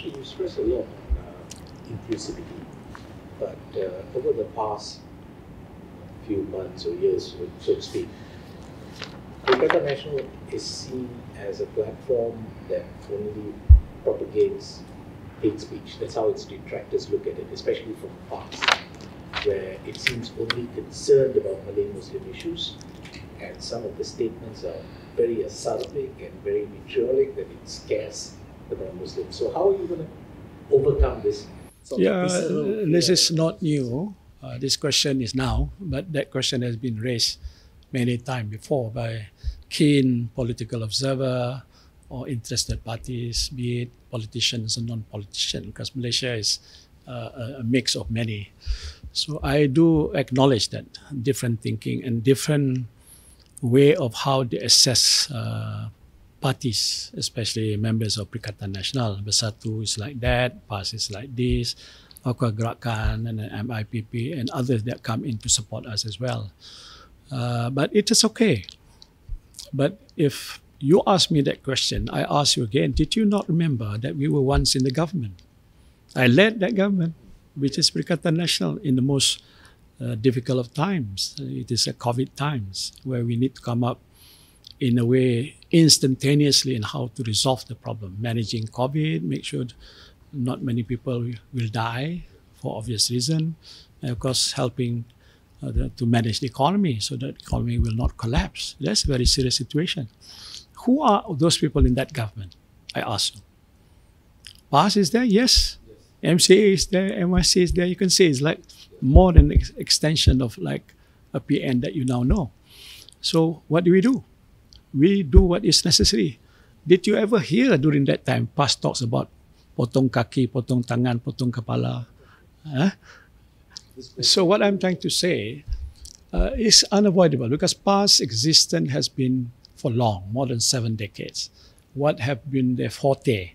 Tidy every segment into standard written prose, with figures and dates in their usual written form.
you express a lot on inclusivity, but over the past few months or years, so to speak, Perikatan Nasional is seen as a platform that only propagates hate speech. That's how its detractors look at it, especially from the past, where it seems only concerned about Malay-Muslim issues, and some of the statements are very acerbic and very vitriolic that it scares the non-Muslims. So how are you going to overcome this? This is not new. This question is now, but that question has been raised many times before by keen political observer or interested parties, be it politicians and non-politicians, because Malaysia is a mix of many. So I do acknowledge that different thinking and different way of how they assess parties, especially members of Perikatan Nasional. Bersatu is like that, PAS is like this, Gerakan and MIPP and others that come in to support us as well. But it is okay. But if you ask me that question, I ask you again, did you not remember that we were once in the government? I led that government, which is Perikatan Nasional, in the most difficult of times. It is a COVID times where we need to come up in a way instantaneously in how to resolve the problem. Managing COVID, make sure not many people will die for obvious reason, and of course helping to manage the economy so that the economy will not collapse. That's a very serious situation. Who are those people in that government? I ask you. PAS is there? Yes. MCA is there, MYC is there. You can see it's like more than an extension of like a PN that you now know. So what do? We do what is necessary. Did you ever hear during that time PAS talks about potong kaki, potong tangan, potong kepala? So what I'm trying to say is unavoidable because PAS existence has been for long, more than 7 decades. What have been their forte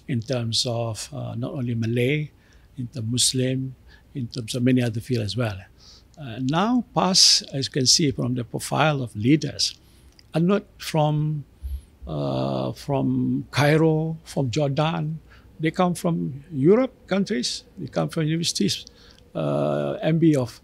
in terms of not only Malay, in terms of Muslim, in terms of many other fields as well. Now PAS, as you can see from the profile of leaders, are not from Cairo, from Jordan. They come from Europe countries. They come from universities. MB of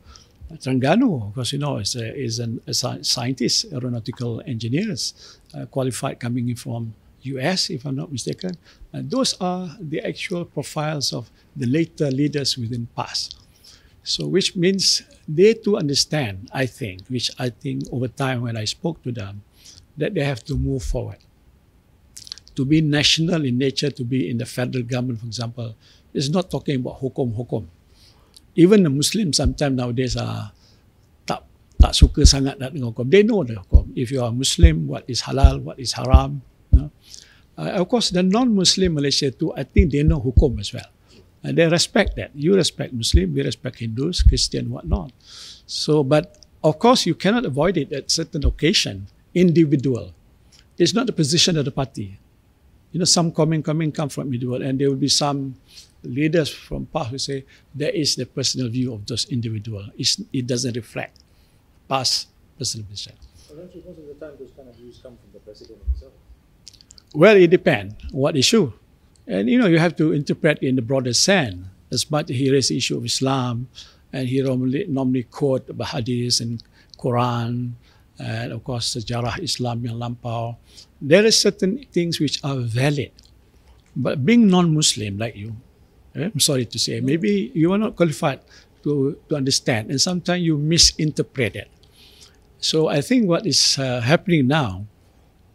Terengganu, because you know, is a scientist, aeronautical engineers, qualified coming in from US, if I'm not mistaken. And those are the actual profiles of the later leaders within PAS. So which means they too understand, I think over time when I spoke to them, that they have to move forward. To be national in nature, to be in the federal government, for example, is not talking about hukum. Even the Muslims sometimes nowadays are tak suka sangat nak dengar hukum. They know the hukum. If you are Muslim, what is halal, what is haram. You know? Of course, the non-Muslim Malaysia too, I think they know hukum as well. And they respect that. You respect Muslim, we respect Hindus, Christian, whatnot. So, but of course, you cannot avoid it at certain occasion, individual. It's not the position of the party. You know, some comment come from individual, and there will be some leaders from PAS who say there is the personal view of those individuals. It doesn't reflect PAS personal position. Well, don't you most of the time those kind of views come from the president himself? Well, it depends what issue. And you know, you have to interpret in the broader sense. As much as he raised the issue of Islam, and he normally quote the hadith and Quran, and of course sejarah Islam yang lampau. There are certain things which are valid. But being non-Muslim like you, I'm sorry to say, maybe you are not qualified to understand, and sometimes you misinterpret it. So I think what is happening now,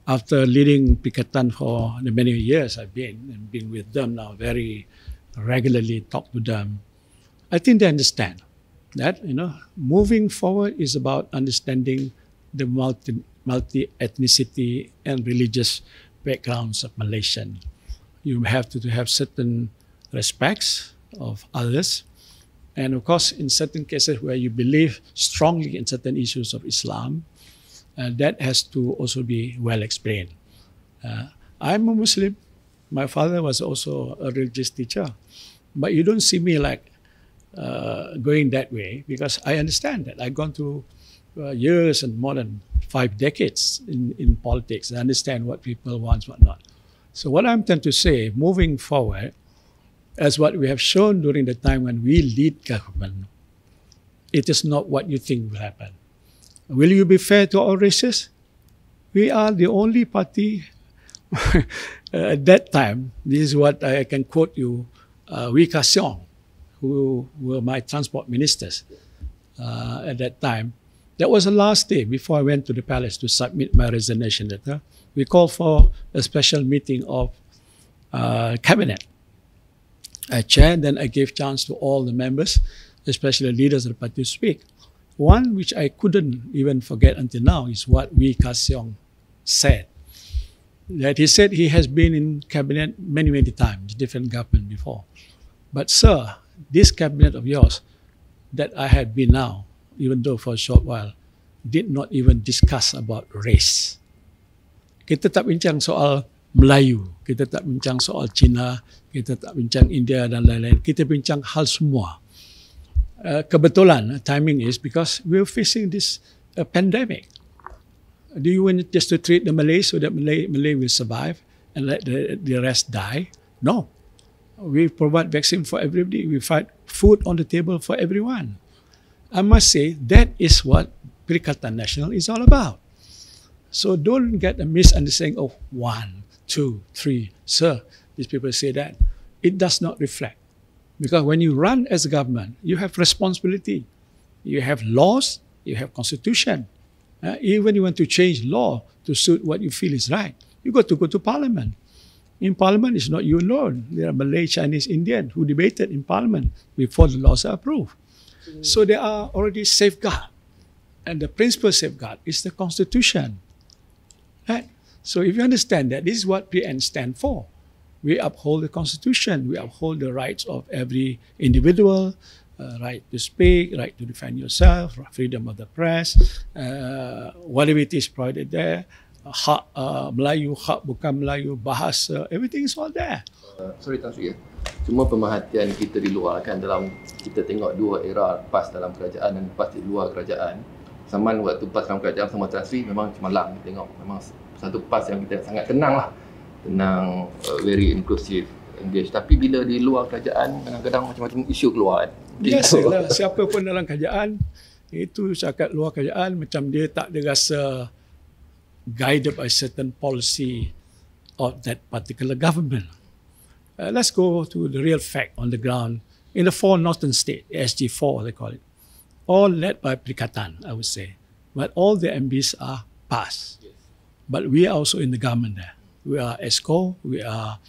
after leading Perikatan for the many years I've been with them now very regularly, talk to them, I think they understand that, you know, moving forward is about understanding the multi-ethnicity and religious backgrounds of Malaysian. You have to have certain respects of others. And of course, in certain cases where you believe strongly in certain issues of Islam, that has to also be well explained. I'm a Muslim. My father was also a religious teacher. But you don't see me like going that way because I understand that. I've gone through years and more than 5 decades in politics. I understand what people want, what not. So what I'm trying to say, moving forward, as what we have shown during the time when we lead government, it is not what you think will happen. Will you be fair to all races? We are the only party at that time. This is what I can quote you, Wee Ka Siong, who were my transport ministers at that time. That was the last day before I went to the palace to submit my resignation letter. We called for a special meeting of cabinet. I chaired, then I gave chance to all the members, especially leaders of the party, to speak. One which I couldn't even forget until now is what Wee Ka Siong said. That he said he has been in cabinet many, many times, different government before. But sir, this cabinet of yours that I have been now, even though for a short while, did not even discuss about race. Kita tak bincang soal Melayu, kita tak bincang soal Cina, kita tak bincang India dan lain-lain. Kita bincang hal semua. Kebetulan, timing is because we're facing this pandemic. Do you want just to treat the Malay so that Malay will survive and let the rest die? No. We provide vaccine for everybody. We find food on the table for everyone. I must say that is what Perikatan Nasional is all about. So don't get a misunderstanding of 1, 2, 3. Sir, these people say that. It does not reflect. Because when you run as a government, you have responsibility. You have laws, you have constitution. Even you want to change law to suit what you feel is right, you got to go to parliament. In parliament, it's not you alone. There are Malay, Chinese, Indian who debated in parliament before the laws are approved. So there are already safeguards. And the principal safeguard is the constitution. Right? So if you understand that, this is what PN stand for. We uphold the constitution. We uphold the rights of every individual, right to speak, right to defend yourself, freedom of the press, whatever it is provided there, hak Melayu, hak bukan Melayu, bahasa, everything is all there. Sorry Tan Sri, cuma pemerhatian kita di luar kan, dalam kita tengok dua era PAS dalam kerajaan dan PAS di luar kerajaan. Zaman waktu PAS dalam kerajaan sama Tan Sri memang cemerlang, kita tengok memang satu PAS yang kita sangat tenang lah, tenang, very inclusive, engage. Tapi bila di luar kerajaan kadang-kadang macam-macam isu keluar kan. Biasalah, siapa pun dalam kerajaan itu cakap luar kerajaan macam dia tak ada rasa guided by certain policy of that particular government. Let's go to the real fact on the ground. In the 4 northern states, SG4 they call it, all led by Perikatan, I would say. But all the MPs are PAS. Yes. But we are also in the government there. We are ESCO, we are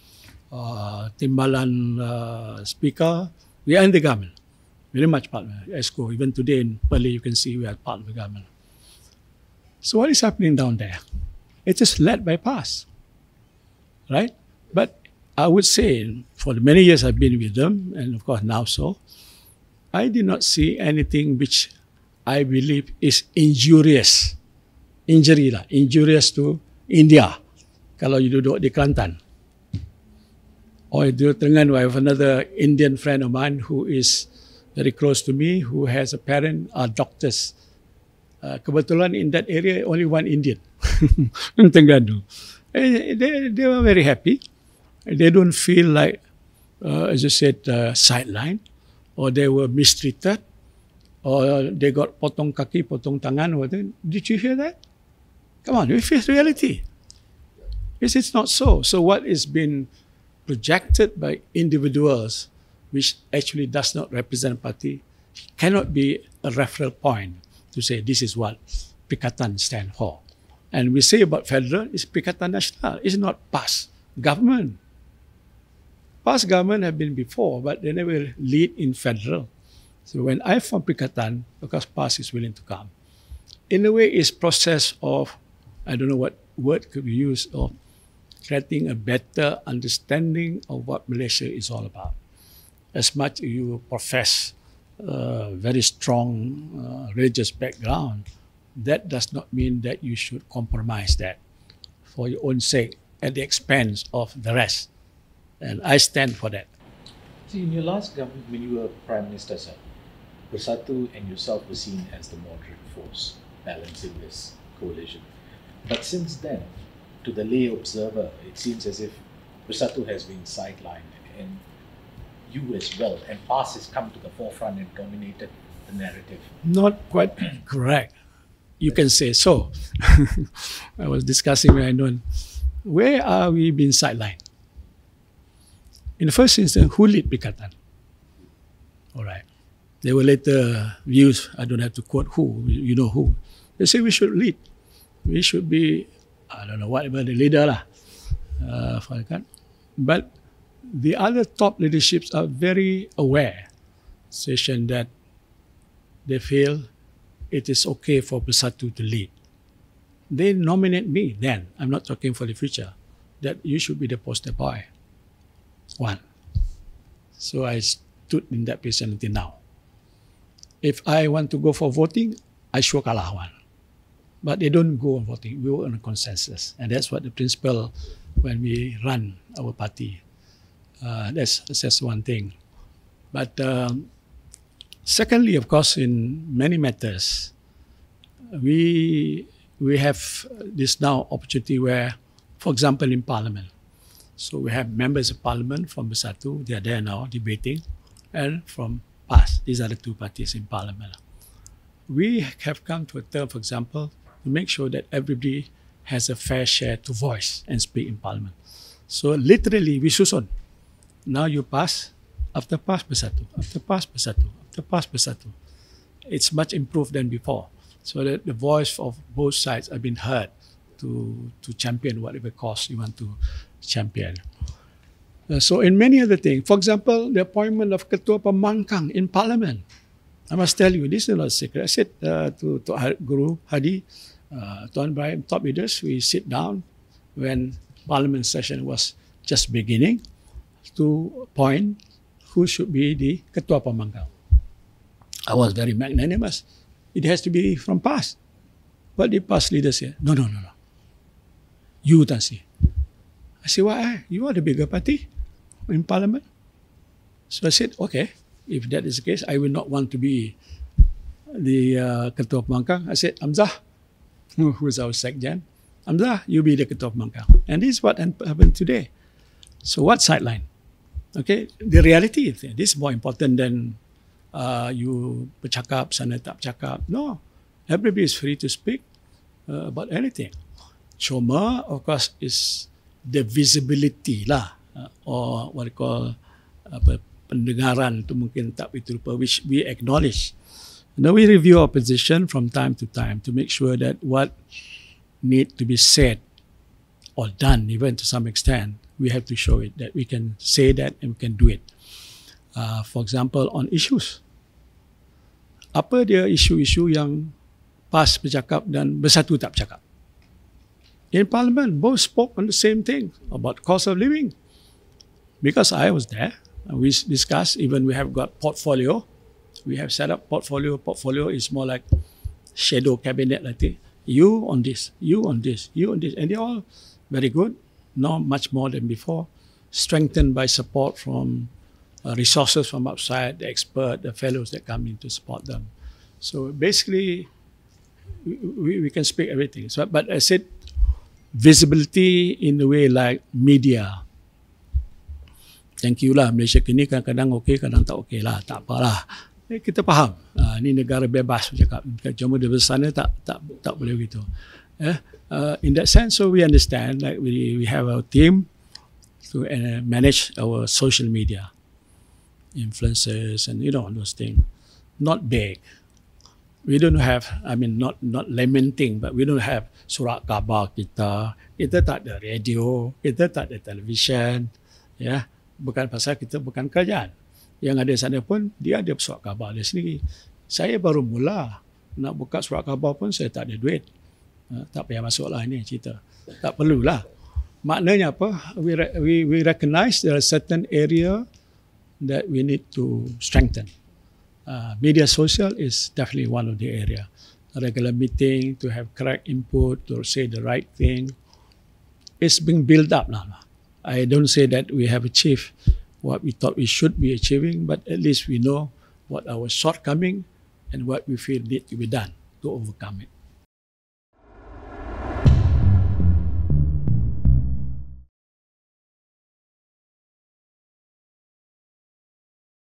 Timbalan Speaker, we are in the government. Very much part of ESCO. Even today in Perli, you can see we are part of the government. So what is happening down there? It is led by PAS, right? But I would say, for the many years I've been with them, and of course now so, I did not see anything which I believe is injurious. Injurious to India. Kalau you duduk di Kelantan. Or you duduk Terengganu, I have another Indian friend of mine who is very close to me, who has a parent, are doctors. Kebetulan in that area, only one Indian. In Terengganu. They were very happy. They don't feel like, as you said, sidelined, or they were mistreated, or they got potong kaki, potong tangan. Did you hear that? Come on, we face reality. Yes, it's not so. So what is being projected by individuals, which actually does not represent a party, cannot be a referral point to say this is what Perikatan stand for. And we say about federal, it's Perikatan Nasional. It's not PAS government. PAS government have been before, but they never lead in federal. So when I form Perikatan, because PAS is willing to come, in a way it's process of, I don't know what word could be used, of creating a better understanding of what Malaysia is all about. As much as you profess very strong religious background, that does not mean that you should compromise that for your own sake at the expense of the rest. And I stand for that. See, in your last government, when you were Prime Minister, sir, Bersatu and yourself were seen as the moderate force balancing this coalition. But since then, to the lay observer, it seems as if Bersatu has been sidelined. And you as well, and past has come to the forefront and dominated the narrative. Not quite correct. You can say so. I was discussing with Ainun, where are we being sidelined? In the first instance, who lead Perikatan? All right. There were later views, I don't have to quote who, you know who. They say we should lead. We should be, I don't know, whatever the leader lah. But the other top leaderships are very aware, saying that they feel it is okay for Bersatu to lead. They nominate me then, I'm not talking for the future, that you should be the poster boy. One. So I stood in that position until now. If I want to go for voting, I sure kalah one. But they don't go on voting, we work on a consensus. And that's what the principle when we run our party. That's one thing. But secondly, of course, in many matters, we have this now opportunity where, for example, in Parliament, so we have members of Parliament from Bersatu, they are there now debating, and from PAS, these are the two parties in Parliament. We have come to a term, for example, to make sure that everybody has a fair share to voice and speak in Parliament. So literally, we susun. Now you pass, after pass Bersatu, after pass Bersatu, after pass Bersatu. It's much improved than before. So that the voice of both sides have been heard to champion whatever cause you want to champion. So in many other things, for example, the appointment of Ketua Pemangkang in Parliament. I must tell you, this is not a secret. I said to Guru Hadi, Tuan Ibrahim, top leaders, we sit down when Parliament session was just beginning to appoint who should be the Ketua Pemangkang. I was very magnanimous. It has to be from PAS. What did PAS leaders say? No. You, Tan Sri. I said, why? You are the bigger party in Parliament. So I said, okay, if that is the case, I will not want to be the Ketua Pemangkang. I said, Amzah, who is our Sekjen, Amzah, you be the Ketua Pemangkang. And this is what happened today. So what sideline? Okay, the reality is this is more important than you bercakap, sana tak bercakap. No, everybody is free to speak about anything. Cuma, of course, is the visibility lah, or what we call pendengaran tu mungkin tak begitu rupa, which we acknowledge. Now we review our position from time to time to make sure that what need to be said or done, even to some extent, we have to show it, that we can say that and we can do it. For example, on issues. Apa dia isu-isu yang PAS bercakap dan Bersatu tak bercakap? In Parliament, both spoke on the same thing about cost of living. Because I was there, we discussed, even we have got portfolio. We have set up portfolio. Portfolio is more like shadow cabinet like this. You on this, you on this, you on this. And they're all very good, not much more than before. Strengthened by support from resources from outside, the expert, the fellows that come in to support them. So basically, we can speak everything. So, but I said, visibility in the way like media. Thank you lah, Malaysiakini kadang-kadang okey, kadang tak okey lah, tak apalah. Kita faham, ini negara bebas bercakap. Cuma di sana tak boleh begitu. In that sense, so we understand, like we have our team to manage our social media, influencers and those things. Not big. We don't have, I mean, not lamenting, but we don't have surat khabar kita tak ada radio, kita tak ada television, ya. Bukan pasal kita bukan kerajaan. Yang ada sana pun, dia ada surat khabar dia sendiri. Saya baru mula nak buka surat khabar pun saya tak ada duit. Tak payah masuklah ini cerita. Tak perlulah. Maknanya apa? We recognize there are certain area that we need to strengthen. Media social is definitely one of the area. A regular meeting, to have correct input, to say the right thing. It's being built up now. I don't say that we have achieved what we thought we should be achieving, but at least we know what our shortcoming and what we feel need to be done to overcome it.